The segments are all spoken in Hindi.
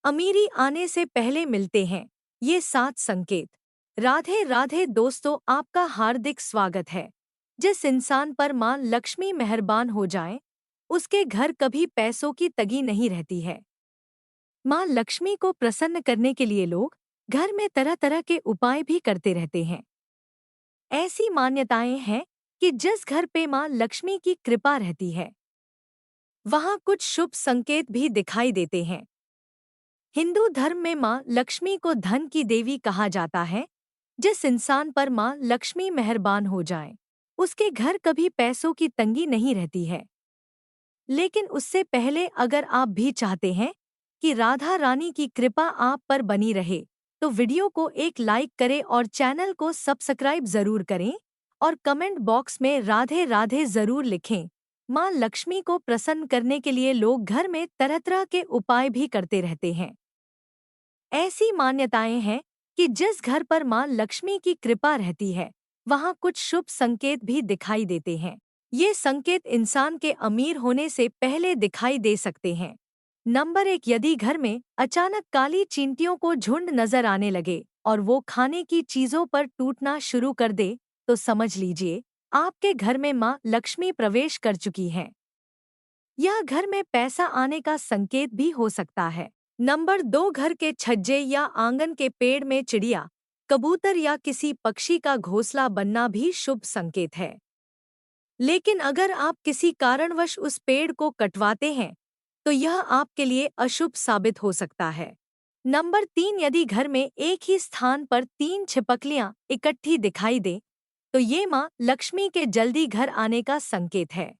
अमीरी आने से पहले मिलते हैं ये 7 संकेत। राधे राधे दोस्तों, आपका हार्दिक स्वागत है। जिस इंसान पर मां लक्ष्मी मेहरबान हो जाए, उसके घर कभी पैसों की तगी नहीं रहती है। मां लक्ष्मी को प्रसन्न करने के लिए लोग घर में तरह तरह के उपाय भी करते रहते हैं। ऐसी मान्यताएं हैं कि जिस घर पे मां लक्ष्मी की कृपा रहती है, वहां कुछ शुभ संकेत भी दिखाई देते हैं। हिंदू धर्म में मां लक्ष्मी को धन की देवी कहा जाता है। जिस इंसान पर मां लक्ष्मी मेहरबान हो जाए, उसके घर कभी पैसों की तंगी नहीं रहती है। लेकिन उससे पहले अगर आप भी चाहते हैं कि राधा रानी की कृपा आप पर बनी रहे, तो वीडियो को एक लाइक करें और चैनल को सब्सक्राइब जरूर करें और कमेंट बॉक्स में राधे राधे जरूर लिखें। मां लक्ष्मी को प्रसन्न करने के लिए लोग घर में तरह तरह के उपाय भी करते रहते हैं। ऐसी मान्यताएं हैं कि जिस घर पर मां लक्ष्मी की कृपा रहती है, वहां कुछ शुभ संकेत भी दिखाई देते हैं। ये संकेत इंसान के अमीर होने से पहले दिखाई दे सकते हैं। नंबर 1, यदि घर में अचानक काली चींटियों को झुंड नजर आने लगे और वो खाने की चीजों पर टूटना शुरू कर दे, तो समझ लीजिए आपके घर में मां लक्ष्मी प्रवेश कर चुकी हैं। यह घर में पैसा आने का संकेत भी हो सकता है। नंबर 2, घर के छज्जे या आंगन के पेड़ में चिड़िया, कबूतर या किसी पक्षी का घोंसला बनना भी शुभ संकेत है। लेकिन अगर आप किसी कारणवश उस पेड़ को कटवाते हैं, तो यह आपके लिए अशुभ साबित हो सकता है। नंबर 3, यदि घर में एक ही स्थान पर 3 छिपकलियां इकट्ठी दिखाई दे, तो ये मां लक्ष्मी के जल्दी घर आने का संकेत है।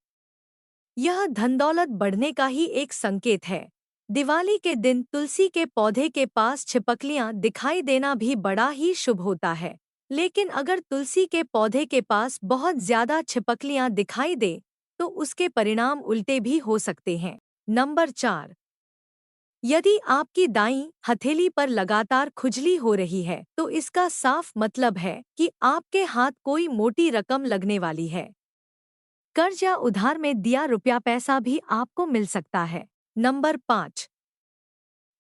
यह धन दौलत बढ़ने का ही एक संकेत है। दिवाली के दिन तुलसी के पौधे के पास छिपकलियां दिखाई देना भी बड़ा ही शुभ होता है। लेकिन अगर तुलसी के पौधे के पास बहुत ज्यादा छिपकलियां दिखाई दे, तो उसके परिणाम उल्टे भी हो सकते हैं। नंबर 4, यदि आपकी दाईं हथेली पर लगातार खुजली हो रही है, तो इसका साफ मतलब है कि आपके हाथ कोई मोटी रकम लगने वाली है। कर्ज या उधार में दिया रुपया पैसा भी आपको मिल सकता है। नंबर 5,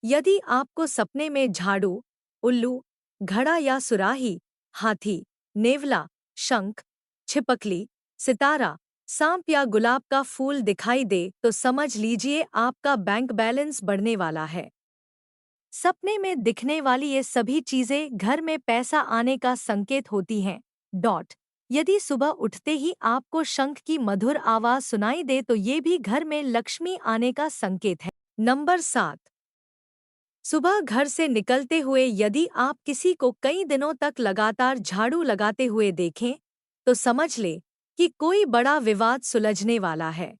यदि आपको सपने में झाड़ू, उल्लू, घड़ा या सुराही, हाथी, नेवला, शंख, छिपकली, सितारा, सांप या गुलाब का फूल दिखाई दे, तो समझ लीजिए आपका बैंक बैलेंस बढ़ने वाला है। सपने में दिखने वाली ये सभी चीजें घर में पैसा आने का संकेत होती हैं। यदि सुबह उठते ही आपको शंख की मधुर आवाज सुनाई दे, तो ये भी घर में लक्ष्मी आने का संकेत है। नंबर 7, सुबह घर से निकलते हुए यदि आप किसी को कई दिनों तक लगातार झाड़ू लगाते हुए देखें, तो समझ ले कि कोई बड़ा विवाद सुलझने वाला है।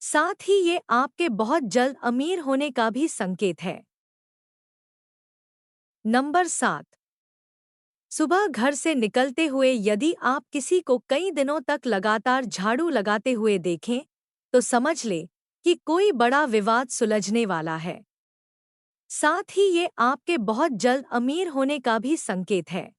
साथ ही ये आपके बहुत जल्द अमीर होने का भी संकेत है। नंबर 7, सुबह घर से निकलते हुए यदि आप किसी को कई दिनों तक लगातार झाड़ू लगाते हुए देखें, तो समझ ले कि कोई बड़ा विवाद सुलझने वाला है। साथ ही ये आपके बहुत जल्द अमीर होने का भी संकेत है।